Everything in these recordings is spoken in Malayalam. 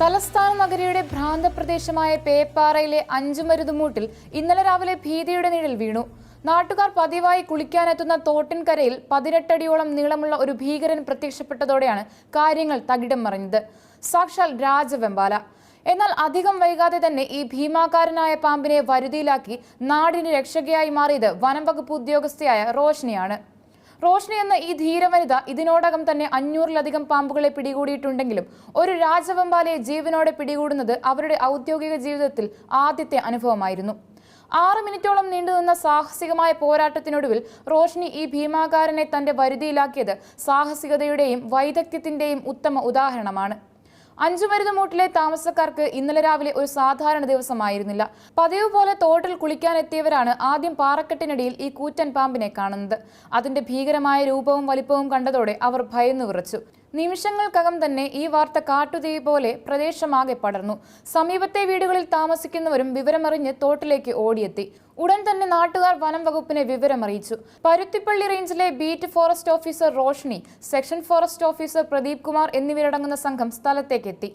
തലസ്ഥാന നഗരിയുടെ ഭ്രാന്തപ്രദേശമായ പേപ്പാറയിലെ അഞ്ചുമരുതുമൂട്ടിൽ ഇന്നലെ രാവിലെ ഭീതിയുടെ നിഴൽ വീണു. നാട്ടുകാർ പതിവായി കുളിക്കാനെത്തുന്ന തോട്ടിൻകരയിൽ 18 അടിയോളം നീളമുള്ള ഒരു ഭീകരൻ പ്രത്യക്ഷപ്പെട്ടതോടെയാണ് കാര്യങ്ങൾ തകിടം മറിഞ്ഞത്. സാക്ഷാൽ രാജവെമ്പാല. എന്നാൽ അധികം വൈകാതെ തന്നെ ഈ ഭീമാകാരനായ പാമ്പിനെ വരുതിയിലാക്കി നാടിന് രക്ഷകയായി മാറിയത് വനം വകുപ്പ് ഉദ്യോഗസ്ഥയായ റോഷ്നിയാണ്. റോഷ്നി എന്ന ഈ ധീരവനിത ഇതിനോടകം തന്നെ 500-ലധികം പാമ്പുകളെ പിടികൂടിയിട്ടുണ്ടെങ്കിലും ഒരു രാജവെമ്പാലയെ ജീവനോടെ പിടികൂടുന്നത് അവരുടെ ഔദ്യോഗിക ജീവിതത്തിൽ ആദ്യത്തെ അനുഭവമായിരുന്നു. 6 മിനിറ്റോളം നീണ്ടുനിന്ന സാഹസികമായ പോരാട്ടത്തിനൊടുവിൽ റോഷ്നി ഈ ഭീമാകാരനെ തന്റെ വരുതിയിലാക്കിയത് സാഹസികതയുടെയും വൈദഗ്ധ്യത്തിന്റെയും ഉത്തമ ഉദാഹരണമാണ്. അഞ്ചുമരുതുമൂട്ടിലെ താമസക്കാർക്ക് ഇന്നലെ രാവിലെ ഒരു സാധാരണ ദിവസമായിരുന്നില്ല. പതിവ് പോലെ തോട്ടിൽ കുളിക്കാനെത്തിയവരാണ് ആദ്യം പാറക്കെട്ടിനടിയിൽ ഈ കൂറ്റൻ പാമ്പിനെ കാണുന്നത്. അതിന്റെ ഭീകരമായ രൂപവും വലിപ്പവും കണ്ടതോടെ അവർ ഭയന്നു വിറച്ചു. നിമിഷങ്ങൾക്കകം തന്നെ ഈ വാർത്ത കാട്ടുതീ പോലെ പ്രദേശമാകെ പടർന്നു. സമീപത്തെ വീടുകളിൽ താമസിക്കുന്നവരും വിവരമറിഞ്ഞ് തോട്ടിലേക്ക് ഓടിയെത്തി. ഉടൻ തന്നെ നാട്ടുകാർ വനം വകുപ്പിനെ വിവരമറിയിച്ചു. പരുത്തിപ്പള്ളി റേഞ്ചിലെ beat forest officer Roshni, section forest officer Pradeep Kumar എന്നിവരടങ്ങുന്ന സംഘം സ്ഥലത്തേക്കെത്തി.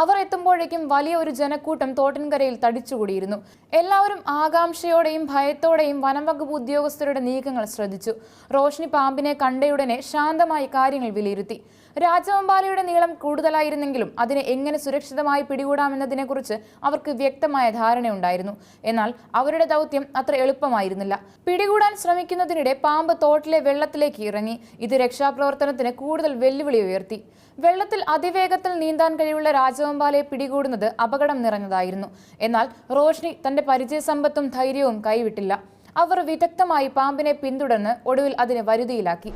അവർ എത്തുമ്പോഴേക്കും വലിയ ഒരു ജനക്കൂട്ടം തോട്ടിൻകരയിൽ തടിച്ചുകൂടിയിരുന്നു. എല്ലാവരും ആകാംക്ഷയോടെയും ഭയത്തോടെയും വനം വകുപ്പ് ഉദ്യോഗസ്ഥരുടെ നീക്കങ്ങൾ ശ്രദ്ധിച്ചു. റോഷ്നി പാമ്പിനെ കണ്ടയുടനെ ശാന്തമായി കാര്യങ്ങൾ വിലയിരുത്തി. രാജവെമ്പാലയുടെ നീളം കൂടുതലായിരുന്നെങ്കിലും അതിനെ എങ്ങനെ സുരക്ഷിതമായി പിടികൂടാമെന്നതിനെക്കുറിച്ച് അവർക്ക് വ്യക്തമായ ധാരണയുണ്ടായിരുന്നു. എന്നാൽ അവരുടെ ദൗത്യം അത്ര എളുപ്പമായിരുന്നില്ല. പിടികൂടാൻ ശ്രമിക്കുന്നതിനിടെ പാമ്പ് തോട്ടിലെ വെള്ളത്തിലേക്ക് ഇറങ്ങി. ഇത് രക്ഷാപ്രവർത്തനത്തിന് കൂടുതൽ വെല്ലുവിളി ഉയർത്തി. വെള്ളത്തിൽ അതിവേഗത്തിൽ നീന്താൻ കഴിവുള്ള രാജവെമ്പാലയെ പിടികൂടുന്നത് അപകടം നിറഞ്ഞതായിരുന്നു. എന്നാൽ റോഷ്നി തന്റെ പരിചയസമ്പത്തും ധൈര്യവും കൈവിട്ടില്ല. അവർ വിദഗ്ധമായി പാമ്പിനെ പിന്തുടർന്ന് ഒടുവിൽ അതിനെ വരുതിയിലാക്കി.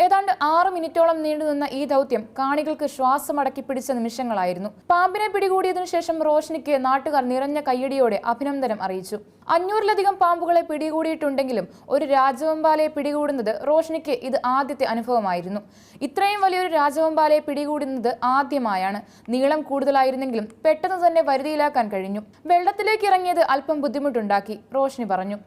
ഏതാണ്ട് 6 മിനിറ്റോളം നീണ്ടുനിന്ന ഈ ദൗത്യം കാണികൾക്ക് ശ്വാസമടക്കി പിടിച്ച നിമിഷങ്ങളായിരുന്നു. പാമ്പിനെ പിടികൂടിയതിനു ശേഷം റോഷ്നിക്ക് നാട്ടുകാർ നിറഞ്ഞ കയ്യടിയോടെ അഭിനന്ദനം അറിയിച്ചു. 500-ലധികം പാമ്പുകളെ പിടികൂടിയിട്ടുണ്ടെങ്കിലും ഒരു രാജവെമ്പാലയെ പിടികൂടുന്നത് റോഷ്നിക്ക് ഇത് ആദ്യത്തെ അനുഭവമായിരുന്നു. ഇത്രയും വലിയൊരു രാജവെമ്പാലയെ പിടികൂടുന്നത് ആദ്യമായാണ്. നീളം കൂടുതലായിരുന്നെങ്കിലും പെട്ടെന്ന് തന്നെ വരുതിയിലാക്കാൻ കഴിഞ്ഞു. വെള്ളത്തിലേക്ക് ഇറങ്ങിയത് അല്പം ബുദ്ധിമുട്ടുണ്ടാക്കി, റോഷ്നി പറഞ്ഞു.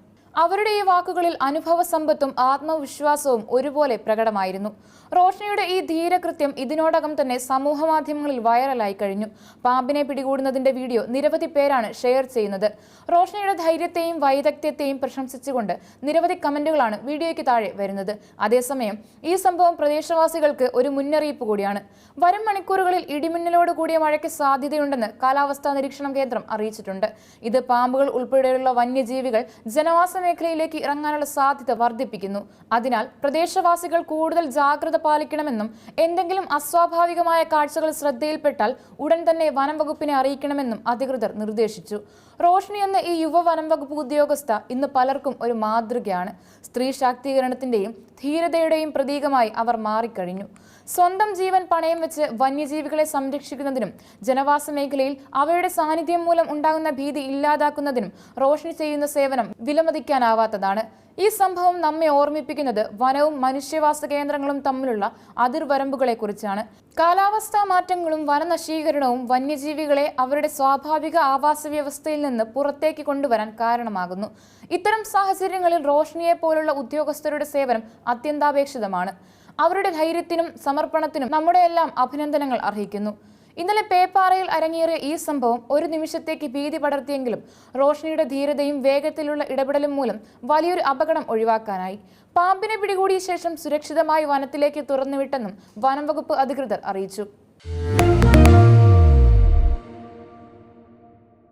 അവരുടെ ഈ വാക്കുകളിൽ അനുഭവ സമ്പത്തും ആത്മവിശ്വാസവും ഒരുപോലെ പ്രകടമായിരുന്നു. റോഷ്നിയുടെ ഈ ധീരകൃത്യം ഇതിനോടകം തന്നെ സമൂഹ മാധ്യമങ്ങളിൽ വൈറലായി കഴിഞ്ഞു. പാമ്പിനെ പിടികൂടുന്നതിന്റെ വീഡിയോ നിരവധി പേരാണ് ഷെയർ ചെയ്യുന്നത്. റോഷ്നിയുടെ ധൈര്യത്തെയും വൈദഗ്ധ്യത്തെയും പ്രശംസിച്ചുകൊണ്ട് നിരവധി കമന്റുകളാണ് വീഡിയോയ്ക്ക് താഴെ വരുന്നത്. അതേസമയം ഈ സംഭവം പ്രദേശവാസികൾക്ക് ഒരു മുന്നറിയിപ്പ് കൂടിയാണ്. വരും മണിക്കൂറുകളിൽ ഇടിമിന്നലോട് കൂടിയ മഴയ്ക്ക് സാധ്യതയുണ്ടെന്ന് കാലാവസ്ഥാ നിരീക്ഷണ കേന്ദ്രം അറിയിച്ചിട്ടുണ്ട്. ഇത് പാമ്പുകൾ ഉൾപ്പെടെയുള്ള വന്യജീവികൾ ജനവാസ മേഖലയിലേക്ക് ഇറങ്ങാനുള്ള സാധ്യത വർദ്ധിപ്പിക്കുന്നു. അതിനാൽ പ്രദേശവാസികൾ കൂടുതൽ ജാഗ്രത പാലിക്കണമെന്നും എന്തെങ്കിലും അസ്വാഭാവികമായ കാഴ്ചകൾ ശ്രദ്ധയിൽപ്പെട്ടാൽ ഉടൻ തന്നെ വനം വകുപ്പിനെ അറിയിക്കണമെന്നും അധികൃതർ നിർദ്ദേശിച്ചു. റോഷ്നി എന്ന ഈ യുവ വനം വകുപ്പ് ഉദ്യോഗസ്ഥ ഇന്ന് പലർക്കും ഒരു മാതൃകയാണ്. സ്ത്രീ ശാക്തീകരണത്തിന്റെയും ധീരതയുടെയും പ്രതീകമായി അവർ മാറിക്കഴിഞ്ഞു. സ്വന്തം ജീവൻ പണയം വെച്ച് വന്യജീവികളെ സംരക്ഷിക്കുന്നതിനും ജനവാസ മേഖലയിൽ അവയുടെ സാന്നിധ്യം മൂലം ഉണ്ടാകുന്ന ഭീതി ഇല്ലാതാക്കുന്നതിനും റോഷ്നി ചെയ്യുന്ന സേവനം വിലമതിക്കാനാവാത്തതാണ്. ഈ സംഭവം നമ്മെ ഓർമ്മിപ്പിക്കുന്നത് വനവും മനുഷ്യവാസ കേന്ദ്രങ്ങളും തമ്മിലുള്ള അതിർവരമ്പുകളെ കുറിച്ചാണ്. കാലാവസ്ഥാ മാറ്റങ്ങളും വനനശീകരണവും വന്യജീവികളെ അവരുടെ സ്വാഭാവിക ആവാസ വ്യവസ്ഥയിൽ നിന്ന് പുറത്തേക്ക് കൊണ്ടുവരാൻ കാരണമാകുന്നു. ഇത്തരം സാഹചര്യങ്ങളിൽ റോഷ്നിയെ പോലുള്ള ഉദ്യോഗസ്ഥരുടെ സേവനം അത്യന്താപേക്ഷിതമാണ്. അവരുടെ ധൈര്യത്തിനും സമർപ്പണത്തിനും നമ്മുടെ എല്ലാം അഭിനന്ദനങ്ങൾ അർഹിക്കുന്നു. ഇന്നലെ പേപ്പാറയിൽ അരങ്ങേറിയ ഈ സംഭവം ഒരു നിമിഷത്തേക്ക് ഭീതി പടർത്തിയെങ്കിലും റോഷ്നിയുടെ ധീരതയും വേഗത്തിലുള്ള ഇടപെടലും മൂലം വലിയൊരു അപകടം ഒഴിവാക്കാനായി. പാമ്പിനെ പിടികൂടിയ ശേഷം സുരക്ഷിതമായി വനത്തിലേക്ക് തുറന്നുവിട്ടെന്നും വനം വകുപ്പ് അധികൃതർ അറിയിച്ചു.